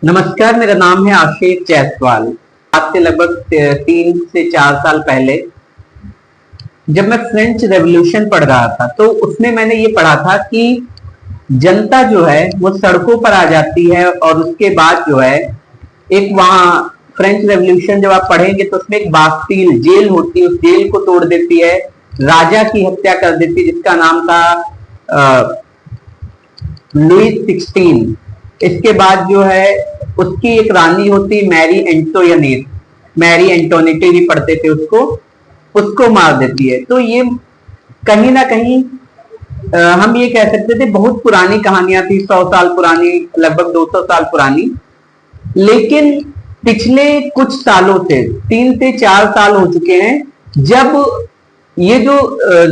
नमस्कार, मेरा नाम है आशीष जायसवाल। आज से लगभग 3 से 4 साल पहले जब मैं फ्रेंच रेवोल्यूशन पढ़ रहा था तो उसमें मैंने ये पढ़ा था कि जनता जो है वो सड़कों पर आ जाती है और उसके बाद जो है एक वहां फ्रेंच रेवोल्यूशन जब आप पढ़ेंगे तो उसमें एक बास्टील जेल होती है, उस जेल को तोड़ देती है, राजा की हत्या कर देती है जिसका नाम था लुईस 16। इसके बाद जो है उसकी एक रानी होती मैरी एंटोनियट, मैरी एंटोनिटी भी पढ़ते थे उसको मार देती है। तो ये कहीं ना कहीं हम ये कह सकते थे बहुत पुरानी कहानियां थी, 100 साल पुरानी, लगभग 200 साल पुरानी। लेकिन पिछले कुछ सालों से 3 से 4 साल हो चुके हैं जब ये जो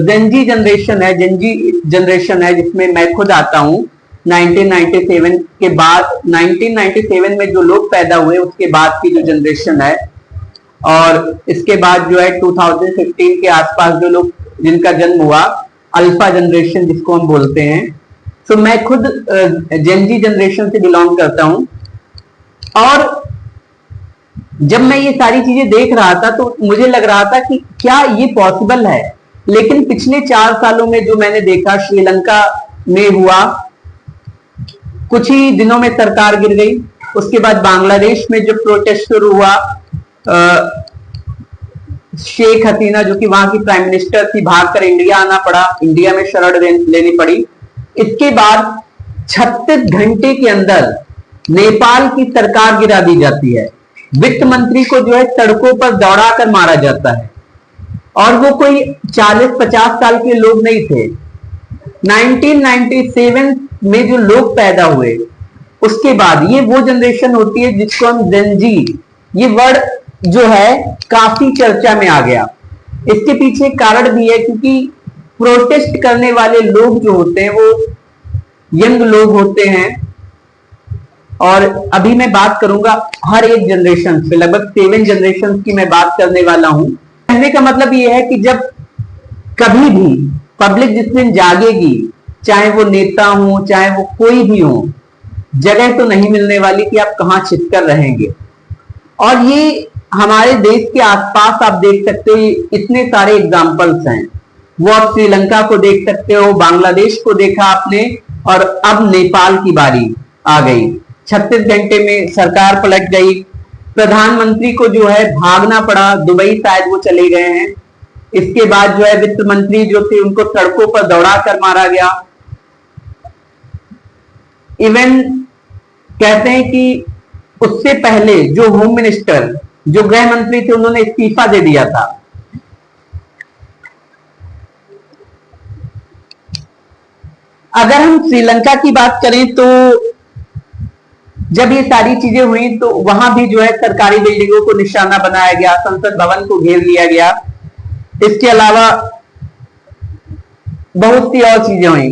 जेनजी जनरेशन है जिसमें मैं खुद आता हूं। 1997 के बाद 1997 में जो लोग पैदा हुए उसके बाद की जो जनरेशन है और इसके बाद जो है 2015 के आसपास जो लोग जिनका जन्म हुआ, अल्फा जनरेशन जिसको हम बोलते हैं। तो मैं खुद जेनजी जनरेशन से बिलोंग करता हूं और जब मैं ये सारी चीजें देख रहा था तो मुझे लग रहा था कि क्या ये पॉसिबल है। लेकिन पिछले 4 सालों में जो मैंने देखा श्रीलंका में हुआ, कुछ ही दिनों में सरकार गिर गई। उसके बाद बांग्लादेश में जो प्रोटेस्ट शुरू हुआ, शेख हसीना जो कि वहां की प्राइम मिनिस्टर थी, भागकर इंडिया आना पड़ा, इंडिया में शरण लेनी पड़ी। इसके बाद 36 घंटे के अंदर नेपाल की सरकार गिरा दी जाती है, वित्त मंत्री को जो है सड़कों पर दौड़ा कर मारा जाता है और वो कोई 40-50 साल के लोग नहीं थे। 1997 में जो लोग पैदा हुए उसके बाद ये वो जनरेशन होती है जिसको हम जेनजी, ये वर्ड जो है काफी चर्चा में आ गया। इसके पीछे कारण भी है क्योंकि प्रोटेस्ट करने वाले लोग जो होते हैं वो यंग लोग होते हैं। और अभी मैं बात करूंगा हर एक जनरेशन पे, लगभग 7 जनरेशन की मैं बात करने वाला हूं। कहने का मतलब ये है कि जब कभी भी पब्लिक जिस दिन जागेगी, चाहे वो नेता हो चाहे वो कोई भी हो, जगह तो नहीं मिलने वाली कि आप कहां छिपकर रहेंगे। और ये हमारे देश के आसपास आप देख सकते हो, इतने सारे एग्जाम्पल्स हैं। वो आप श्रीलंका को देख सकते हो, बांग्लादेश को देखा आपने और अब नेपाल की बारी आ गई। 36 घंटे में सरकार पलट गई, प्रधानमंत्री को जो है भागना पड़ा, दुबई शायद वो चले गए हैं। इसके बाद जो है वित्त मंत्री जो थे उनको सड़कों पर दौड़ा कर मारा गया। इवन कहते हैं कि उससे पहले जो होम मिनिस्टर, जो गृह मंत्री थे, उन्होंने इस्तीफा दे दिया था। अगर हम श्रीलंका की बात करें तो जब ये सारी चीजें हुई तो वहां भी जो है सरकारी बिल्डिंगों को निशाना बनाया गया, संसद भवन को घेर लिया गया। इसके अलावा बहुत सी और चीजें हुई।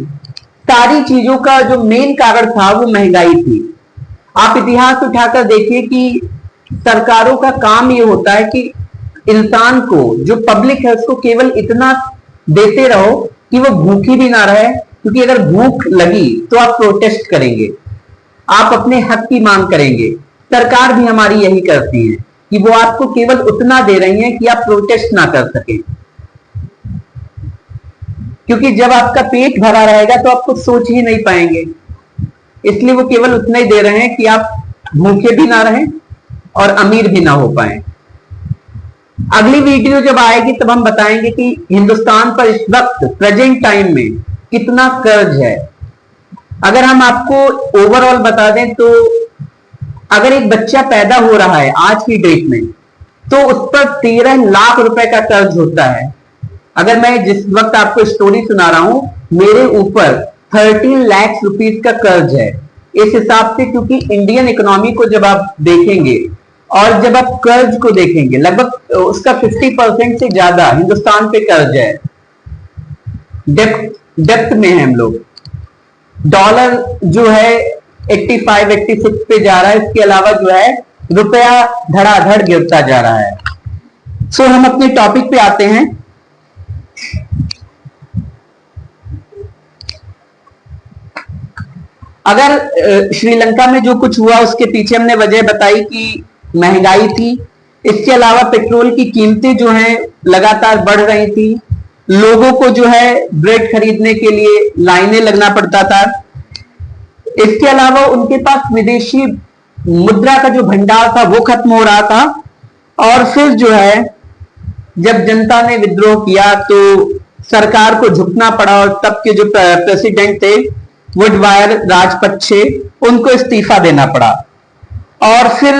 सारी चीजों का जो मेन कारण था वो महंगाई थी। आप इतिहास उठाकर देखिए कि सरकारों का काम ये होता है कि इंसान को, जो पब्लिक है, उसको केवल इतना देते रहो कि वो भूखी भी ना रहे, क्योंकि अगर भूख लगी तो आप प्रोटेस्ट करेंगे, आप अपने हक की मांग करेंगे। सरकार भी हमारी यही करती है कि वो आपको केवल उतना दे रही है कि आप प्रोटेस्ट ना कर सकें, क्योंकि जब आपका पेट भरा रहेगा तो आप कुछ सोच ही नहीं पाएंगे। इसलिए वो केवल उतना ही दे रहे हैं कि आप भूखे भी ना रहें और अमीर भी ना हो पाए। अगली वीडियो जब आएगी तब हम बताएंगे कि हिंदुस्तान पर इस वक्त प्रेजेंट टाइम में कितना कर्ज है। अगर हम आपको ओवरऑल बता दें तो अगर एक बच्चा पैदा हो रहा है आज की डेट में तो उस पर 13 लाख रुपए का कर्ज होता है। अगर मैं जिस वक्त आपको स्टोरी सुना रहा हूं, मेरे ऊपर 13 लाख रुपीस का कर्ज है। इस हिसाब से, क्योंकि इंडियन इकोनॉमी को जब आप देखेंगे और जब आप कर्ज को देखेंगे, लगभग उसका 50% से ज्यादा हिंदुस्तान पे कर्ज है। डेप्थ में है हम लोग। डॉलर जो है 85-86 पे जा रहा है। इसके अलावा जो है रुपया धड़ाधड़ गिरता जा रहा है। सो हम अपने टॉपिक पे आते हैं। अगर श्रीलंका में जो कुछ हुआ उसके पीछे हमने वजह बताई कि महंगाई थी। इसके अलावा पेट्रोल की कीमतें जो हैं लगातार बढ़ रही थी, लोगों को जो है ब्रेड खरीदने के लिए लाइनें लगना पड़ता था। इसके अलावा उनके पास विदेशी मुद्रा का जो भंडार था वो खत्म हो रहा था। और फिर जो है जब जनता ने विद्रोह किया तो सरकार को झुकना पड़ा और तब के जो प्रेसिडेंट थे वुडवायर राजपक्षे, उनको इस्तीफा देना पड़ा। और फिर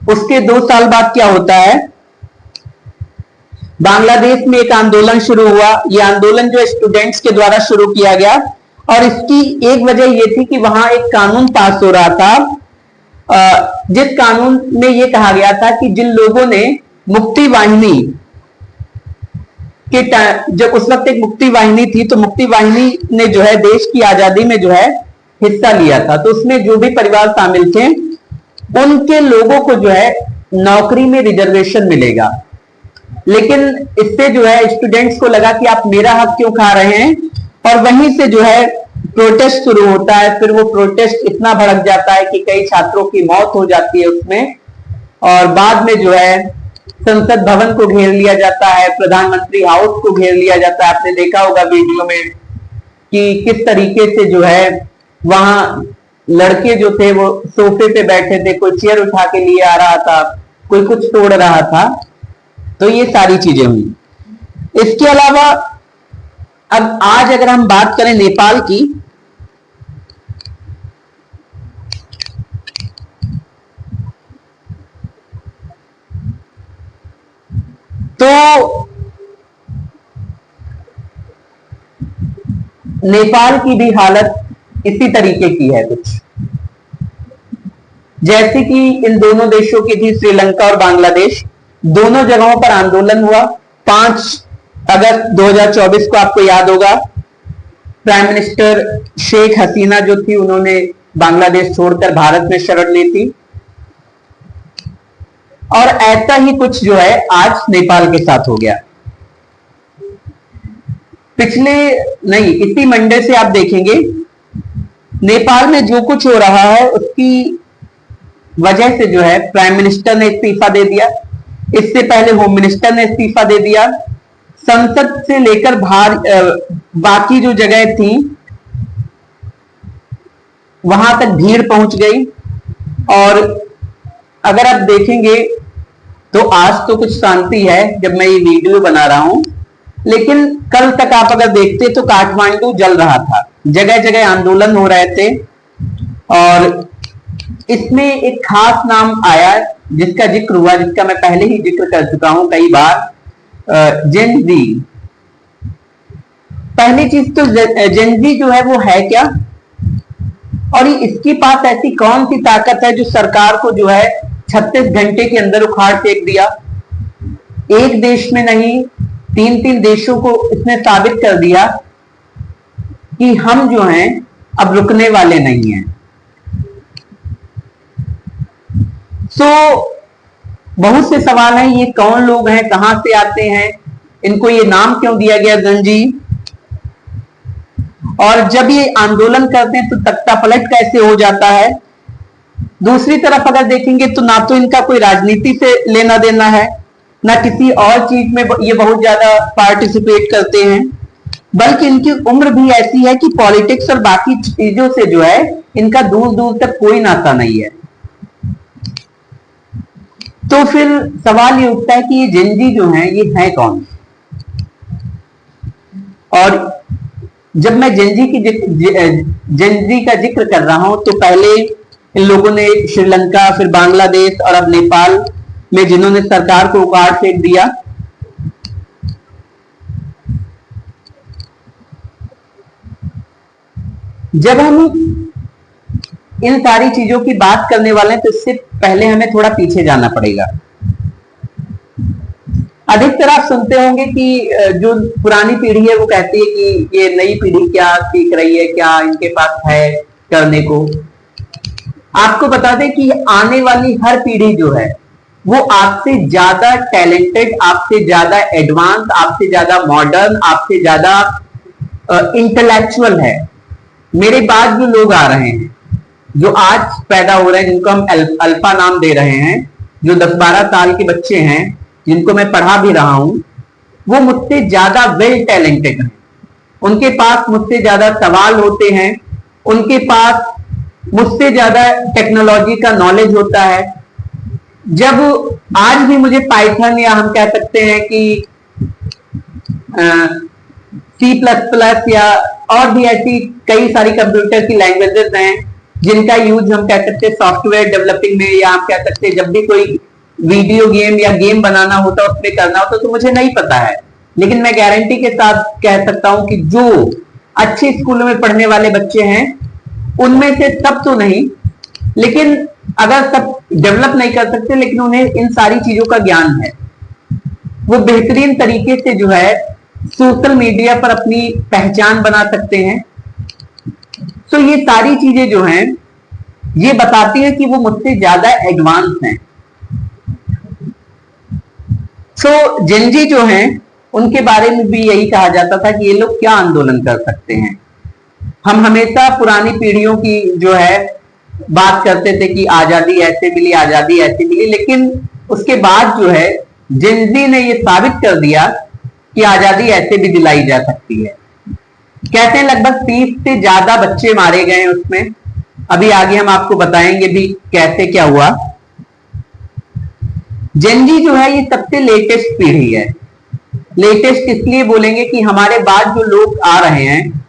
उसके 2 साल बाद क्या होता है, बांग्लादेश में एक आंदोलन शुरू हुआ। यह आंदोलन जो स्टूडेंट्स के द्वारा शुरू किया गया और इसकी एक वजह यह थी कि वहां एक कानून पास हो रहा था जिस कानून में यह कहा गया था कि जिन लोगों ने मुक्ति वाहिनी के जब उस वक्त एक मुक्ति वाहिनी थी तो मुक्ति वाहिनी ने जो है देश की आजादी में जो है हिस्सा लिया था, तो उसमें जो भी परिवार शामिल थे उनके लोगों को जो है नौकरी में रिजर्वेशन मिलेगा। लेकिन इससे जो है स्टूडेंट्स को लगा कि आप मेरा हक क्यों खा रहे हैं, और वहीं से जो है प्रोटेस्ट शुरू होता है। फिर वो प्रोटेस्ट इतना भड़क जाता है कि कई छात्रों की मौत हो जाती है उसमें, और बाद में जो है संसद भवन को घेर लिया जाता है, प्रधानमंत्री हाउस को घेर लिया जाता है। आपने देखा होगा वीडियो में कि किस तरीके से जो है वहां लड़के जो थे वो सोफे पे बैठे थे, कोई चेयर उठा के लिए आ रहा था, कोई कुछ तोड़ रहा था। तो ये सारी चीजें हुई। इसके अलावा अब आज अगर हम बात करें नेपाल की, तो नेपाल की भी हालत इसी तरीके की है कुछ, जैसे कि इन दोनों देशों की थी, श्रीलंका और बांग्लादेश। दोनों जगहों पर आंदोलन हुआ। 5 अगस्त 2024 को आपको याद होगा प्राइम मिनिस्टर शेख हसीना जो थी उन्होंने बांग्लादेश छोड़कर भारत में शरण ली थी। और ऐसा ही कुछ जो है आज नेपाल के साथ हो गया। इसी मंडे से आप देखेंगे नेपाल में जो कुछ हो रहा है उसकी वजह से जो है प्राइम मिनिस्टर ने इस्तीफा दे दिया, इससे पहले होम मिनिस्टर ने इस्तीफा दे दिया, संसद से लेकर बाकी जो जगह थी वहां तक भीड़ पहुंच गई। और अगर आप देखेंगे तो आज तो कुछ शांति है जब मैं ये वीडियो बना रहा हूं, लेकिन कल तक आप अगर देखते तो काठमांडू जल रहा था, जगह जगह आंदोलन हो रहे थे। और इसमें एक खास नाम आया जिसका जिक्र हुआ, जिसका मैं पहले ही जिक्र कर चुका हूं कई बार, जेन जी। पहली चीज तो जेन जी जो है वो है क्या, और इसके पास ऐसी कौन सी ताकत है जो सरकार को जो है 36 घंटे के अंदर उखाड़ फेंक दिया। एक देश में नहीं 3-3 देशों को इसने साबित कर दिया कि हम जो हैं अब रुकने वाले नहीं हैं। बहुत से सवाल हैं, ये कौन लोग हैं, कहां से आते हैं, इनको ये नाम क्यों दिया गया गंजी, और जब ये आंदोलन करते हैं तो तख्ता पलट कैसे हो जाता है। दूसरी तरफ अगर देखेंगे तो ना तो इनका कोई राजनीति से लेना देना है, ना किसी और चीज में ये बहुत ज्यादा पार्टिसिपेट करते हैं, बल्कि इनकी उम्र भी ऐसी है कि पॉलिटिक्स और बाकी चीजों से जो है इनका दूर दूर तक कोई नाता नहीं है। तो फिर सवाल ये उठता है कि ये जेनजी जो है ये है कौन। और जब मैं जेनजी का जिक्र कर रहा हूं तो पहले इन लोगों ने श्रीलंका, फिर बांग्लादेश और अब नेपाल में जिन्होंने सरकार को उखाड़ फेंक दिया। जब हम इन सारी चीजों की बात करने वाले हैं तो इससे पहले हमें थोड़ा पीछे जाना पड़ेगा। अधिकतर आप सुनते होंगे कि जो पुरानी पीढ़ी है वो कहती है कि ये नई पीढ़ी क्या सीख रही है, क्या इनके पास है करने को। आपको बता दें कि आने वाली हर पीढ़ी जो है वो आपसे ज्यादा टैलेंटेड, आपसे ज्यादा एडवांस, आपसे ज्यादा मॉडर्न, आपसे ज्यादा इंटेलेक्चुअल है। मेरे बाद जो लोग आ रहे हैं, जो आज पैदा हो रहे हैं, जिनको हम अल्फा नाम दे रहे हैं, जो 10-12 साल के बच्चे हैं, जिनको मैं पढ़ा भी रहा हूं, वो मुझसे ज्यादा वेल टैलेंटेड हैं। उनके पास मुझसे ज्यादा सवाल होते हैं, उनके पास मुझसे ज्यादा टेक्नोलॉजी का नॉलेज होता है। जब आज भी मुझे पाइथन या हम कह सकते हैं कि C++ या और भी ऐसी कई सारी कंप्यूटर की लैंग्वेजेस हैं जिनका यूज हम कह सकते हैं सॉफ्टवेयर डेवलपिंग में, या हम कह सकते हैं जब भी कोई वीडियो गेम या गेम बनाना होता है उसमें करना होता तो मुझे नहीं पता है। लेकिन मैं गारंटी के साथ कह सकता हूं कि जो अच्छे स्कूलों में पढ़ने वाले बच्चे हैं उनमें से सब तो नहीं, लेकिन अगर सब डेवलप नहीं कर सकते लेकिन उन्हें इन सारी चीजों का ज्ञान है, वो बेहतरीन तरीके से जो है सोशल मीडिया पर अपनी पहचान बना सकते हैं। तो ये सारी चीजें जो हैं ये बताती हैं कि वो मुझसे ज्यादा एडवांस हैं। तो जेनजी जो हैं उनके बारे में भी यही कहा जाता था कि ये लोग क्या आंदोलन कर सकते हैं। हम हमेशा पुरानी पीढ़ियों की जो है बात करते थे कि आजादी ऐसे मिली, आजादी ऐसे मिली, लेकिन उसके बाद जो है जेनजी ने ये साबित कर दिया कि आजादी ऐसे भी दिलाई जा सकती है। कहते हैं लगभग 30 से ज्यादा बच्चे मारे गए उसमें। अभी आगे हम आपको बताएंगे भी कैसे क्या हुआ। जेनजी जो है ये सबसे लेटेस्ट पीढ़ी है। लेटेस्ट इसलिए बोलेंगे कि हमारे बाद जो लोग आ रहे हैं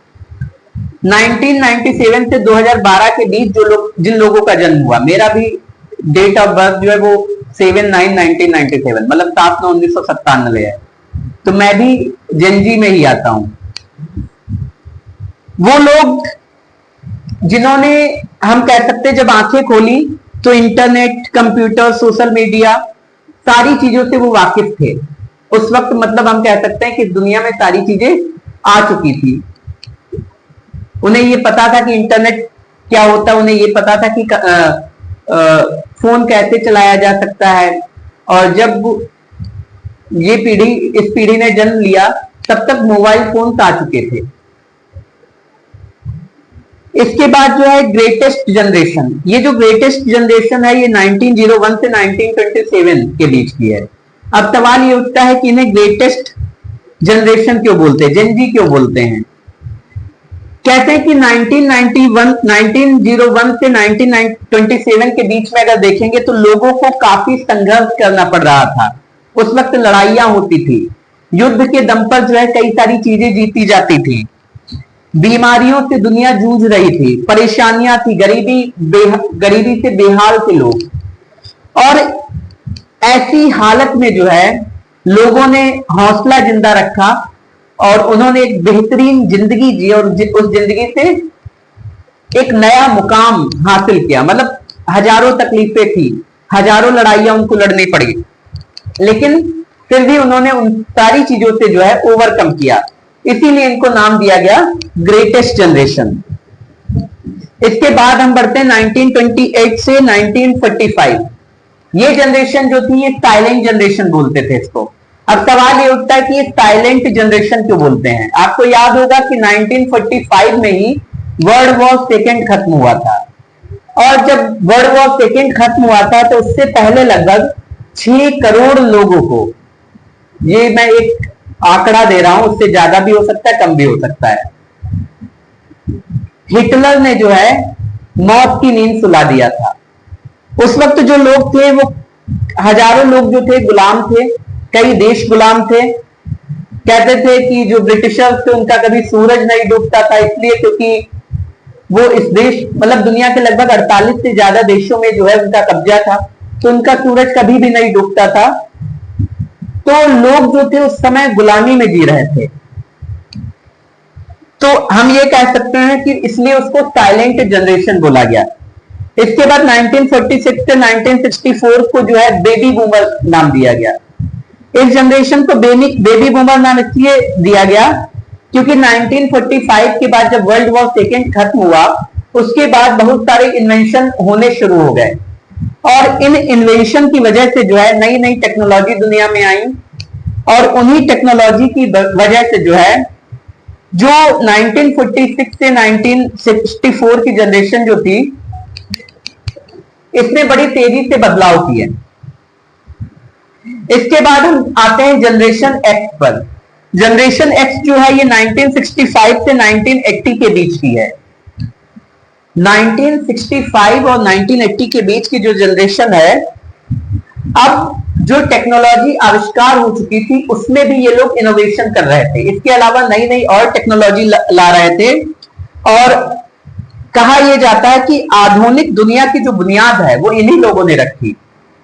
1997 से 2012 के बीच जो लोग, जिन लोगों का जन्म हुआ, मेरा भी डेट ऑफ बर्थ जो है वो 7/9/1997 मतलब 7/9/1997 है, तो मैं भी जेनजी में ही आता हूं। वो लोग जिन्होंने हम कह सकते हैं जब आंखें खोली तो इंटरनेट, कंप्यूटर, सोशल मीडिया सारी चीजों से वो वाकिफ थे उस वक्त। मतलब हम कह सकते हैं कि दुनिया में सारी चीजें आ चुकी थी। उन्हें ये पता था कि इंटरनेट क्या होता है, उन्हें ये पता था कि फोन कैसे चलाया जा सकता है। और जब ये पीढ़ी, इस पीढ़ी ने जन्म लिया तब तक मोबाइल फोन आ चुके थे। इसके बाद जो है ग्रेटेस्ट जनरेशन, ये जो ग्रेटेस्ट जनरेशन है ये 1901 से 1927 के बीच की है। अब सवाल ये उठता है कि इन्हें ग्रेटेस्ट जनरेशन क्यों बोलते हैं, जेनजी क्यों बोलते हैं। कहते हैं कि 1901 से 1927 के बीच में अगर देखेंगे तो लोगों को काफी संघर्ष करना पड़ रहा था। उस वक्त लड़ाइयां होती थी, युद्ध के दम पर जो है कई सारी चीजें जीती जाती थी, बीमारियों से दुनिया जूझ रही थी, परेशानियां थी, गरीबी से बेहाल थे लोग। और ऐसी हालत में जो है लोगों ने हौसला जिंदा रखा और उन्होंने एक बेहतरीन जिंदगी जी और उस जिंदगी से एक नया मुकाम हासिल किया। मतलब हजारों तकलीफें थी, हजारों लड़ाइयां उनको लड़नी पड़ी, लेकिन फिर भी उन्होंने उन सारी चीजों से जो है ओवरकम किया। इसीलिए इनको नाम दिया गया ग्रेटेस्ट जनरेशन। इसके बाद हम बढ़ते हैं 1928 से 1945। ये जनरेशन जो थी ये साइलेंट जनरेशन बोलते थे इसको। अब सवाल ये उठता है कि ये साइलेंट जनरेशन क्यों बोलते हैं। आपको याद होगा कि 1945 में ही वर्ल्ड वॉर सेकेंड खत्म हुआ था, और जब वर्ल्ड वॉर सेकेंड खत्म हुआ था तो उससे पहले लगभग 6 करोड़ लोगों को, ये मैं एक आंकड़ा दे रहा हूं, उससे ज्यादा भी हो सकता है, कम भी हो सकता है, हिटलर ने जो है मौत की नींद सुला दिया था। उस वक्त जो लोग थे वो हजारों लोग जो थे गुलाम थे, कई देश गुलाम थे। कहते थे कि जो ब्रिटिशर्स थे उनका कभी सूरज नहीं डूबता था, इसलिए क्योंकि वो इस देश मतलब दुनिया के लगभग 48 से ज्यादा देशों में जो है उनका कब्जा था, तो उनका सूरज कभी भी नहीं डूबता था। तो लोग जो थे उस समय गुलामी में जी रहे थे। तो हम ये कह सकते हैं कि इसलिए उसको साइलेंट जनरेशन बोला गया। इसके बाद 1946 से 1964 को जो है बेबी बूमर नाम दिया गया। इस जनरेशन को बेबी बूमर नाम इसलिए दिया गया क्योंकि 1945 के बाद जब वर्ल्ड वॉर सेकेंड खत्म हुआ उसके बाद बहुत सारे इन्वेंशन होने शुरू हो गए, और इन इन्वेंशन की वजह से जो है नई नई टेक्नोलॉजी दुनिया में आई, और उन्हीं टेक्नोलॉजी की वजह से जो है जो 1946 से 1964 की जनरेशन जो थी, इसने बड़ी तेजी से बदलाव किए। इसके बाद हम आते हैं जनरेशन एक्स पर। जनरेशन एक्स जो है ये 1965 से 1980 के बीच की है। 1965 और 1980 के बीच की जो जनरेशन है, अब जो टेक्नोलॉजी आविष्कार हो चुकी थी उसमें भी ये लोग इनोवेशन कर रहे थे। इसके अलावा नई नई और टेक्नोलॉजी ला रहे थे। और कहा यह जाता है कि आधुनिक दुनिया की जो बुनियाद है वो इन्हीं लोगों ने रखी।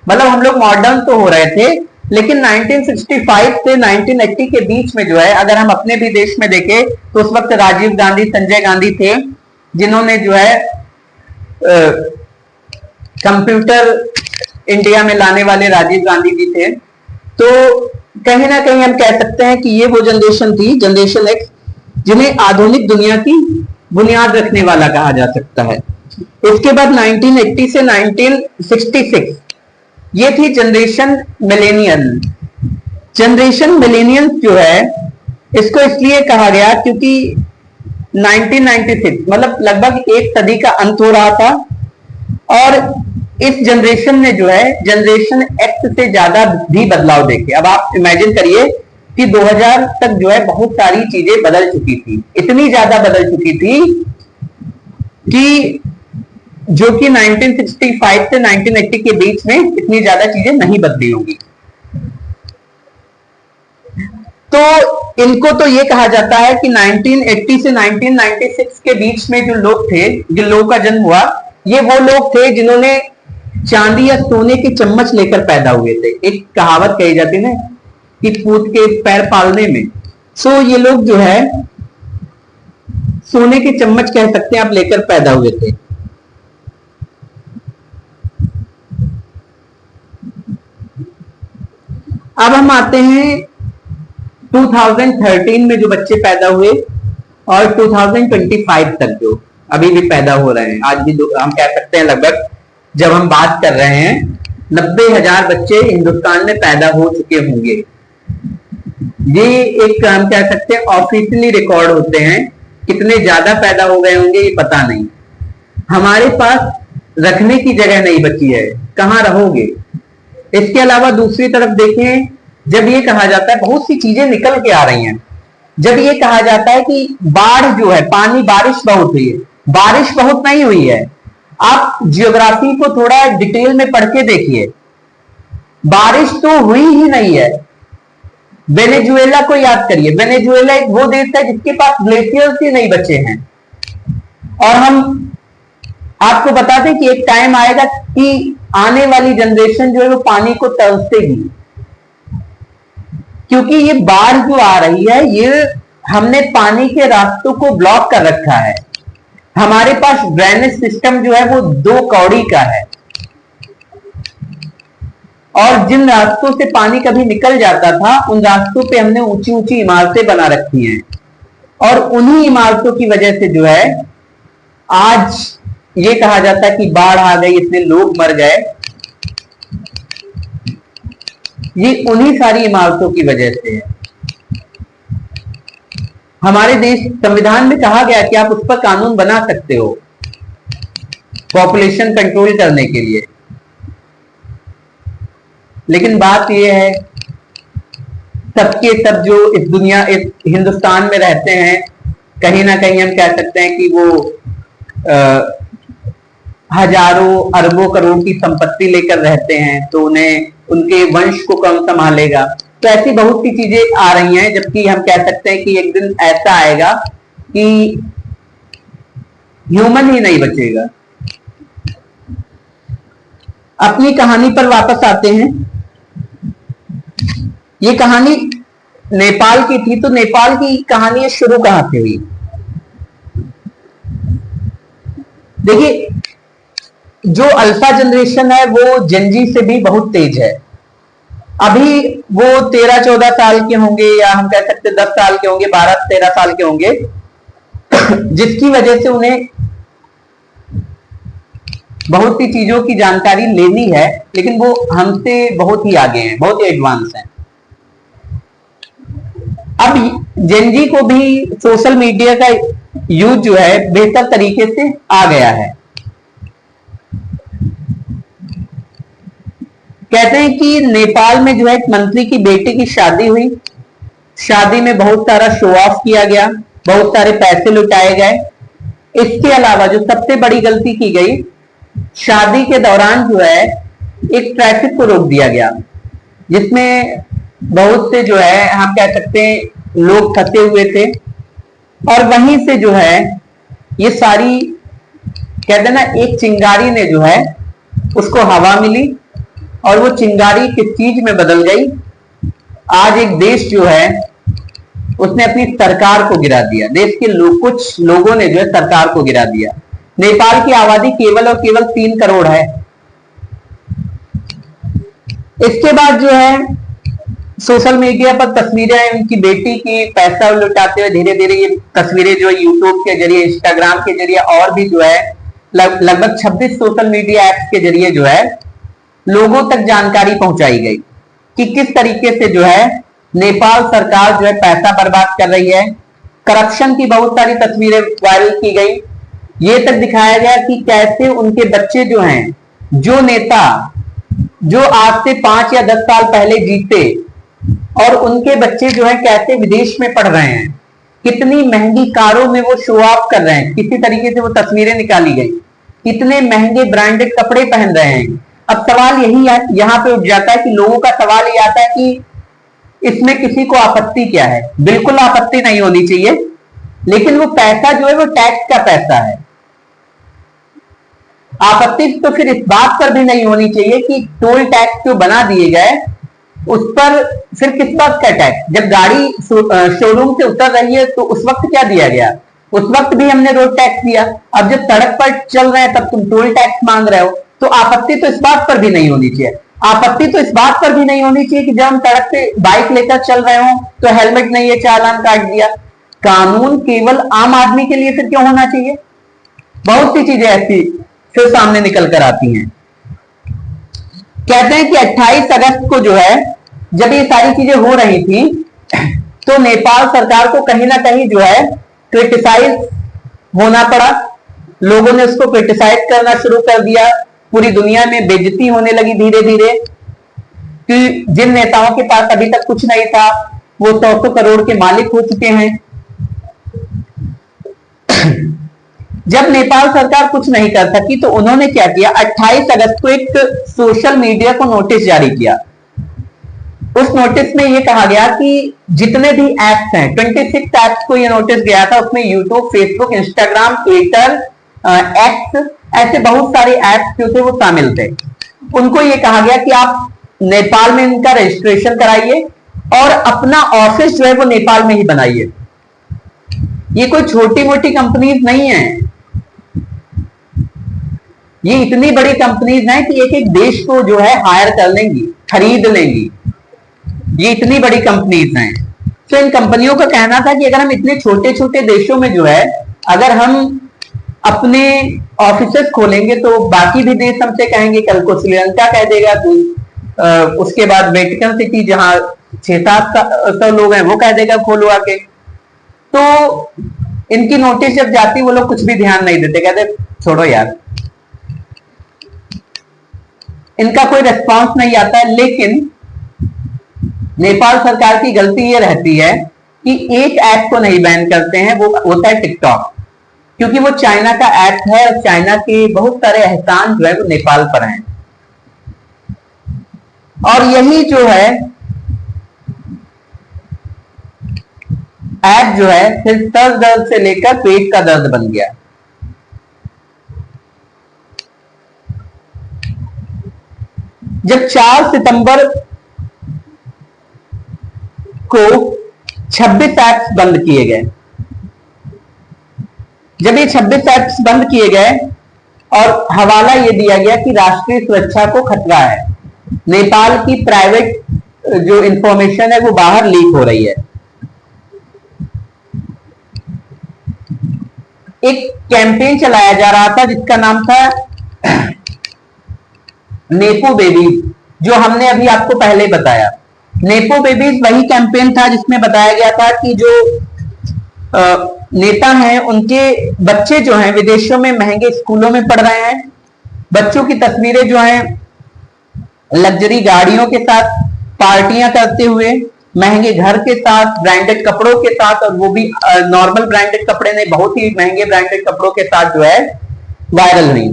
मतलब हम लोग मॉडर्न तो हो रहे थे, लेकिन 1965 से 1980 के बीच में जो है, अगर हम अपने भी देश में देखें तो उस वक्त राजीव गांधी, संजय गांधी थे, जिन्होंने जो है कंप्यूटर इंडिया में लाने वाले राजीव गांधी जी थे। तो कहीं ना कहीं हम कह सकते हैं कि ये वो जनरेशन थी, जनरेशन एक्स, जिन्हें आधुनिक दुनिया की बुनियाद रखने वाला कहा जा सकता है। इसके बाद 1980 से 1966 ये थी जनरेशन मिलेनियल। जनरेशन मिलेनियल जो है, इसको इसलिए कहा गया क्योंकि 1996 मतलब लगभग एक सदी का अंत हो रहा था, और इस जनरेशन ने जो है जनरेशन एक्स से ज्यादा भी बदलाव देखे। अब आप इमेजिन करिए कि 2000 तक जो है बहुत सारी चीजें बदल चुकी थी, इतनी ज्यादा बदल चुकी थी कि जो कि 1965 से 1980 के बीच में इतनी ज्यादा चीजें नहीं बदली होंगी। तो इनको तो ये कहा जाता है कि 1980 से 1996 के बीच में जो लोग थे, जिन लोगों का जन्म हुआ, ये वो लोग थे जिन्होंने चांदी या सोने के चम्मच लेकर पैदा हुए थे। एक कहावत कही जाती है ना कि पूत के पैर पालने में। सो ये लोग जो है सोने के चम्मच कह सकते हैं आप, लेकर पैदा हुए थे। अब हम आते हैं 2013 में जो बच्चे पैदा हुए और 2025 तक जो अभी भी पैदा हो रहे हैं। आज भी हम कह सकते हैं लगभग, जब हम बात कर रहे हैं, 90,000 बच्चे हिंदुस्तान में पैदा हो चुके होंगे। ये एक हम कह सकते हैं ऑफिशियली रिकॉर्ड होते हैं। कितने ज्यादा पैदा हो गए होंगे ये पता नहीं। हमारे पास रखने की जगह नहीं बची है, कहां रहोगे। इसके अलावा दूसरी तरफ देखें, जब ये कहा जाता है बहुत सी चीजें निकल के आ रही हैं, जब ये कहा जाता है कि बाढ़ जो है, पानी, बारिश बहुत हुई है, बारिश बहुत नहीं हुई है। आप जियोग्राफी को थोड़ा डिटेल में पढ़ के देखिए, बारिश तो हुई ही नहीं है। वेनेजुएला को याद करिए, वेनेजुएला एक वो देश है जिसके पास ग्लेशियर्स ही नहीं बचे हैं। और हम आपको बताते कि एक टाइम आएगा कि आने वाली जनरेशन जो है वो पानी को तरसेगी, क्योंकि ये बाढ़ जो आ रही है, ये हमने पानी के रास्तों को ब्लॉक कर रखा है। हमारे पास ड्रेनेज सिस्टम जो है वो 2 कौड़ी का है, और जिन रास्तों से पानी कभी निकल जाता था उन रास्तों पे हमने ऊंची ऊंची इमारतें बना रखी हैं, और उन्हीं इमारतों की वजह से जो है आज ये कहा जाता है कि बाढ़ आ गई, इतने लोग मर गए। ये उन्हीं सारी इमारतों की वजह से है। हमारे देश संविधान में कहा गया कि आप उस पर कानून बना सकते हो पॉपुलेशन कंट्रोल करने के लिए, लेकिन बात यह है सबके सब जो इस दुनिया, इस हिंदुस्तान में रहते हैं, कहीं ना कहीं हम कह सकते हैं कि वो हजारों अरबों करोड़ की संपत्ति लेकर रहते हैं, तो उन्हें उनके वंश को कौन संभालेगा। तो ऐसी बहुत सी चीजें आ रही हैं, जबकि हम कह सकते हैं कि एक दिन ऐसा आएगा कि ह्यूमन ही नहीं बचेगा। अपनी कहानी पर वापस आते हैं। ये कहानी नेपाल की थी, तो नेपाल की कहानी शुरू कहां से हुई। देखिए, जो अल्फा जनरेशन है वो जेनजी से भी बहुत तेज है। अभी वो 13-14 साल के होंगे, या हम कह सकते 10 साल के होंगे, 12-13 साल के होंगे, जिसकी वजह से उन्हें बहुत सी चीजों की जानकारी लेनी है, लेकिन वो हमसे बहुत ही आगे हैं, बहुत ही एडवांस हैं। अब जेनजी को भी सोशल मीडिया का यूज जो है बेहतर तरीके से आ गया है। कहते हैं कि नेपाल में जो है एक मंत्री की बेटी की शादी हुई, शादी में बहुत सारा शो ऑफ किया गया, बहुत सारे पैसे लुटाए गए। इसके अलावा जो सबसे बड़ी गलती की गई, शादी के दौरान जो है एक ट्रैफिक को रोक दिया गया, जिसमें बहुत से जो है हम कह सकते हैं लोग फंसे हुए थे। और वहीं से जो है ये सारी कहते हैं ना, एक चिंगारी ने जो है उसको हवा मिली और वो चिंगारी किस चीज में बदल गई। आज एक देश जो है उसने अपनी सरकार को गिरा दिया, देश के कुछ लोगों ने जो है सरकार को गिरा दिया। नेपाल की आबादी केवल और केवल 3 करोड़ है। इसके बाद जो है सोशल मीडिया पर तस्वीरें उनकी बेटी की पैसा लुटाते हुए धीरे धीरे ये तस्वीरें जो यूट्यूब के जरिए, इंस्टाग्राम के जरिए और भी जो है लगभग 26 सोशल मीडिया ऐप्स के जरिए जो है लोगों तक जानकारी पहुंचाई गई कि किस तरीके से जो है नेपाल सरकार जो है पैसा बर्बाद कर रही है। करप्शन की बहुत सारी तस्वीरें वायरल की गई। ये तक दिखाया गया कि कैसे उनके बच्चे जो हैं, जो नेता जो आज से 5 या 10 साल पहले जीते और उनके बच्चे जो है कैसे विदेश में पढ़ रहे हैं, कितनी महंगी कारों में वो शो ऑफ कर रहे हैं, किसी तरीके से वो तस्वीरें निकाली गई, कितने महंगे ब्रांडेड कपड़े पहन रहे हैं। अब सवाल यही यहां पे उठ जाता है कि लोगों का सवाल ये आता है कि इसमें किसी को आपत्ति क्या है। बिल्कुल आपत्ति नहीं होनी चाहिए, लेकिन वो पैसा जो है वो टैक्स का पैसा है। आपत्ति तो फिर इस बात पर भी नहीं होनी चाहिए कि टोल टैक्स जो बना दिए गए उस पर फिर किस बात का टैक्स। जब गाड़ी शोरूम से उतर रही है तो उस वक्त क्या दिया गया, उस वक्त भी हमने रोड टैक्स दिया। अब जब सड़क पर चल रहे हैं तब तुम टोल टैक्स मांग रहे हो। तो आपत्ति तो इस बात पर भी नहीं होनी चाहिए। आपत्ति तो इस बात पर भी नहीं होनी चाहिए कि जब हम सड़क पे बाइक लेकर चल रहे हो तो हेलमेट नहीं है, चालान काट दिया। कानून केवल आम आदमी के लिए फिर क्यों होना चाहिए। बहुत सी चीजें ऐसी फिर सामने निकल कर आती हैं। कहते हैं कि 28 अगस्त को जो है जब ये सारी चीजें हो रही थी तो नेपाल सरकार को कहीं ना कहीं जो है क्रिटिसाइज होना पड़ा। लोगों ने उसको क्रिटिसाइज करना शुरू कर दिया। पूरी दुनिया में बेइज्जती होने लगी धीरे धीरे कि जिन नेताओं के पास अभी तक कुछ नहीं था वो 100 करोड़ के मालिक हो चुके हैं। जब नेपाल सरकार कुछ नहीं कर सकी तो उन्होंने क्या किया, 28 अगस्त को एक सोशल मीडिया को नोटिस जारी किया। उस नोटिस में यह कहा गया कि जितने भी एप्स हैं, 26 एप्स को यह नोटिस गया था। उसमें YouTube, Facebook, Instagram, Twitter, x, ऐसे बहुत सारे एप्स जो थे वो शामिल थे। उनको यह कहा गया कि आप नेपाल में इनका रजिस्ट्रेशन कराइए और अपना ऑफिस जो है वो नेपाल में ही बनाइए। ये कोई छोटी मोटी कंपनीज नहीं है, ये इतनी बड़ी कंपनीज हैं कि एक एक देश को जो है हायर कर लेंगी, खरीद लेंगी। ये इतनी बड़ी कंपनीज हैं। तो इन कंपनियों का कहना था कि अगर हम इतने छोटे छोटे देशों में जो है अगर हम अपने ऑफिसेस खोलेंगे तो बाकी भी देश हमसे कहेंगे, कल को श्रीलंका कह देगा, तो उसके बाद वेटिकन सिटी जहां 600-700 लोग हैं वो कह देगा खोलो आके। तो इनकी नोटिस जब जाती वो लोग कुछ भी ध्यान नहीं देते, कहते छोड़ो यार, इनका कोई रिस्पॉन्स नहीं आता है। लेकिन नेपाल सरकार की गलती ये रहती है कि एक ऐप को नहीं बैन करते हैं, वो होता है टिकटॉक, क्योंकि वो चाइना का ऐप है और चाइना के बहुत सारे एहसान जो है वो नेपाल पर हैं। और यही जो है ऐप जो है फिर सर दर्द से लेकर पेट का दर्द बन गया। जब 4 सितंबर को 26 ऐप्स बंद किए गए, जब ये 26 ऐप्स बंद किए गए और हवाला ये दिया गया कि राष्ट्रीय सुरक्षा को खतरा है, नेपाल की प्राइवेट जो इंफॉर्मेशन है वो बाहर लीक हो रही है। एक कैंपेन चलाया जा रहा था जिसका नाम था नेपो बेबी, जो हमने अभी आपको पहले बताया। नेपो बेबीज वही कैंपेन था जिसमें बताया गया था कि जो नेता हैं उनके बच्चे जो हैं विदेशों में महंगे स्कूलों में पढ़ रहे हैं, बच्चों की तस्वीरें जो हैं लग्जरी गाड़ियों के साथ, पार्टियां करते हुए, महंगे घर के साथ, ब्रांडेड कपड़ों के साथ, और वो भी नॉर्मल ब्रांडेड कपड़े नहीं, बहुत ही महंगे ब्रांडेड कपड़ों के साथ जो है वायरल हुई।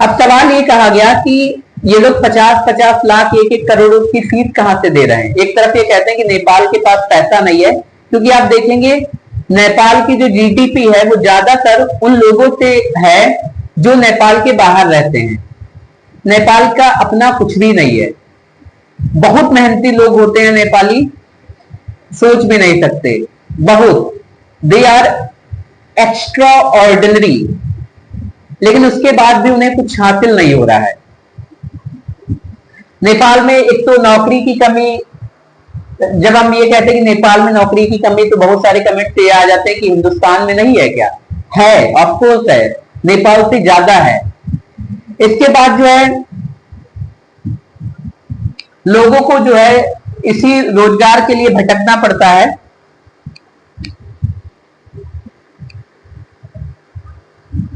अब सवाल ये कहा गया कि ये लोग 50-50 लाख 1-1 करोड़ की फीस कहां से दे रहे हैं। एक तरफ ये कहते हैं कि नेपाल के पास पैसा नहीं है, क्योंकि आप देखेंगे नेपाल की जो जीडीपी है वो ज्यादातर उन लोगों से है जो नेपाल के बाहर रहते हैं। नेपाल का अपना कुछ भी नहीं है, बहुत मेहनती लोग होते हैं नेपाली, सोच भी नहीं सकते, बहुत, दे आर एक्स्ट्रा ऑर्डिनरी, लेकिन उसके बाद भी उन्हें कुछ हासिल नहीं हो रहा है। नेपाल में एक तो नौकरी की कमी, जब हम ये कहते हैं कि नेपाल में नौकरी की कमी तो बहुत सारे कमेंट ये आ जाते हैं कि हिंदुस्तान में नहीं है क्या? है, ऑफकोर्स है, नेपाल से ज्यादा है। इसके बाद जो है लोगों को जो है इसी रोजगार के लिए भटकना पड़ता है।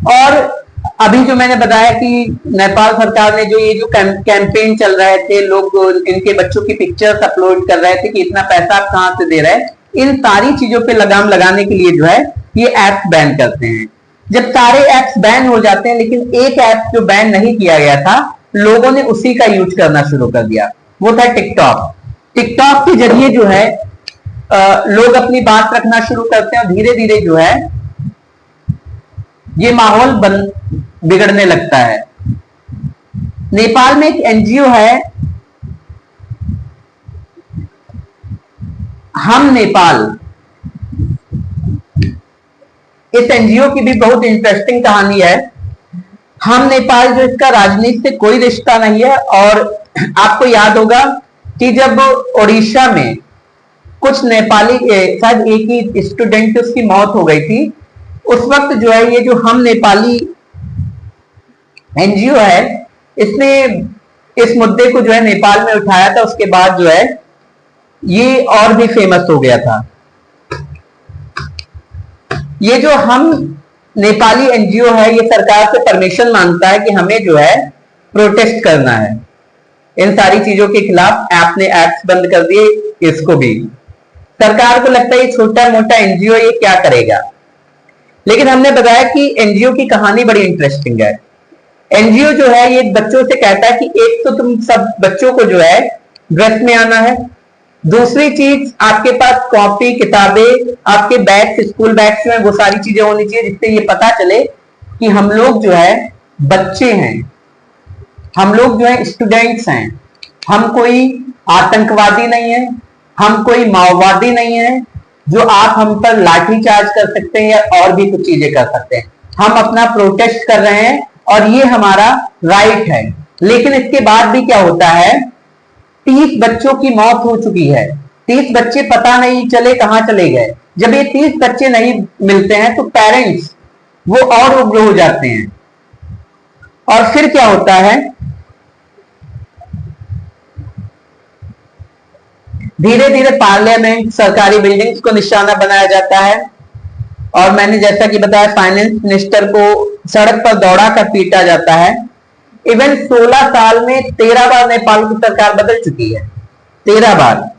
और अभी जो मैंने बताया कि नेपाल सरकार ने जो ये जो कैंपेन चल रहे थे, लोग इनके बच्चों की पिक्चर्स अपलोड कर रहे थे कि इतना पैसा आप कहां से दे रहे हैं, इन सारी चीजों पे लगाम लगाने के लिए जो है ये ऐप बैन करते हैं। जब सारे ऐप्स बैन हो जाते हैं, लेकिन एक ऐप जो बैन नहीं किया गया था, लोगों ने उसी का यूज करना शुरू कर दिया, वो था टिकटॉक। टिकटॉक के जरिए जो है लोग अपनी बात रखना शुरू करते हैं और धीरे धीरे जो है ये माहौल बिगड़ने लगता है। नेपाल में एक एनजीओ है हम नेपाल, इस एनजीओ की भी बहुत इंटरेस्टिंग कहानी है। हम नेपाल जो, इसका राजनीति से कोई रिश्ता नहीं है, और आपको याद होगा कि जब ओडिशा में कुछ नेपाली, शायद एक ही स्टूडेंट उसकी मौत हो गई थी, उस वक्त जो है ये जो हम नेपाली एनजीओ है, इसने इस मुद्दे को जो है नेपाल में उठाया था। उसके बाद जो है ये और भी फेमस हो गया था। ये जो हम नेपाली एनजीओ है, ये सरकार से परमिशन मांगता है कि हमें जो है प्रोटेस्ट करना है इन सारी चीजों के खिलाफ। ऐप ने ऐप्स बंद कर दिए, इसको भी सरकार को लगता है ये छोटा मोटा एनजीओ ये क्या करेगा, लेकिन हमने बताया कि एनजीओ की कहानी बड़ी इंटरेस्टिंग है। एनजीओ जो है ये बच्चों से कहता है कि एक तो तुम सब बच्चों को जो है ड्रेस में आना है, दूसरी चीज आपके पास कॉपी किताबें, आपके बैग्स, स्कूल बैग्स में वो सारी चीजें होनी चाहिए जिससे ये पता चले कि हम लोग जो है बच्चे हैं, हम लोग जो है स्टूडेंट्स हैं, हम कोई आतंकवादी नहीं है, हम कोई माओवादी नहीं है जो आप हम पर लाठी चार्ज कर सकते हैं या और भी कुछ चीजें कर सकते हैं। हम अपना प्रोटेस्ट कर रहे हैं और ये हमारा राइट है। लेकिन इसके बाद भी क्या होता है, 30 बच्चों की मौत हो चुकी है, 30 बच्चे पता नहीं चले कहां चले गए। जब ये 30 बच्चे नहीं मिलते हैं तो पेरेंट्स वो और उग्र हो जाते हैं, और फिर क्या होता है, धीरे धीरे पार्लियामेंट, सरकारी बिल्डिंग्स को निशाना बनाया जाता है। और मैंने जैसा कि बताया फाइनेंस मिनिस्टर को सड़क पर दौड़ा कर पीटा जाता है। इवन 16 साल में 13 बार नेपाल की सरकार बदल चुकी है, 13 बार।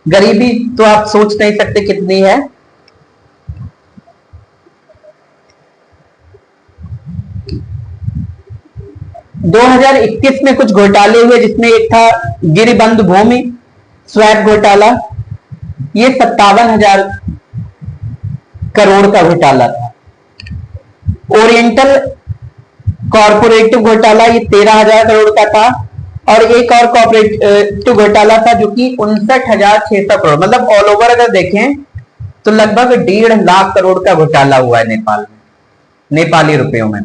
गरीबी तो आप सोच नहीं सकते कितनी है। दो 2021 में कुछ घोटाले हुए, जिसमें एक था गिरिबंध भूमि स्वैप घोटाला, ये 57,000 करोड़ का घोटाला था। ओरिएंटल कॉर्पोरेटिव घोटाला ये 13,000 करोड़ का था, और एक और कॉर्पोरेटिव घोटाला था जो कि 59,600 करोड़, मतलब ऑल ओवर अगर देखें तो लगभग 1.5 लाख करोड़ का घोटाला हुआ है नेपाल में, नेपाली रुपयों में।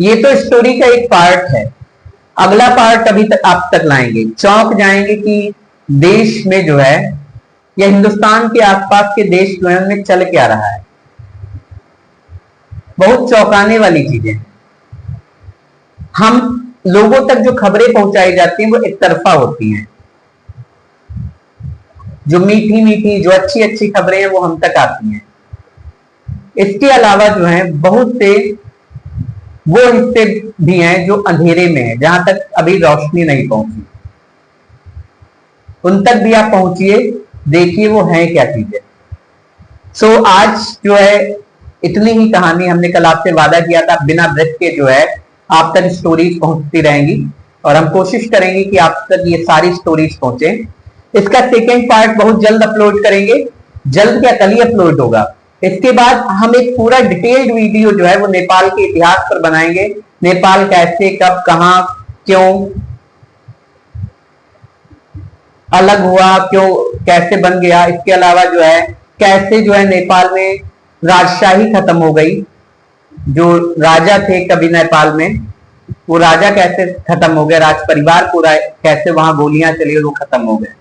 ये तो स्टोरी का एक पार्ट है। अगला पार्ट अभी तक आप तक लाएंगे, चौंक जाएंगे कि देश में जो है या हिंदुस्तान के आसपास के देश जो है उनमें चल क्या रहा है। बहुत चौंकाने वाली चीजें। हम लोगों तक जो खबरें पहुंचाई जाती हैं वो एक तरफा होती हैं। जो मीठी मीठी जो अच्छी अच्छी खबरें हैं वो हम तक आती हैं। इसके अलावा जो है बहुत से वो हिस्से भी हैं जो अंधेरे में है, जहां तक अभी रोशनी नहीं पहुंची, उन तक भी आप पहुंचिए, देखिए वो है क्या चीजें। सो आज जो है इतनी ही कहानी। हमने कल आपसे वादा किया था बिना ब्रेक के जो है आप तक स्टोरीज पहुंचती रहेंगी और हम कोशिश करेंगे कि आप तक ये सारी स्टोरीज पहुंचे। इसका सेकेंड पार्ट बहुत जल्द अपलोड करेंगे, जल्द क्या कल ही अपलोड होगा। इसके बाद हम एक पूरा डिटेल्ड वीडियो जो है वो नेपाल के इतिहास पर बनाएंगे। नेपाल कैसे, कब, कहां, क्यों अलग हुआ, क्यों, कैसे बन गया। इसके अलावा जो है कैसे जो है नेपाल में राजशाही खत्म हो गई। जो राजा थे कभी नेपाल में, वो राजा कैसे खत्म हो गए, राज परिवार पूरा कैसे वहां गोलियां चली और वो खत्म हो गए।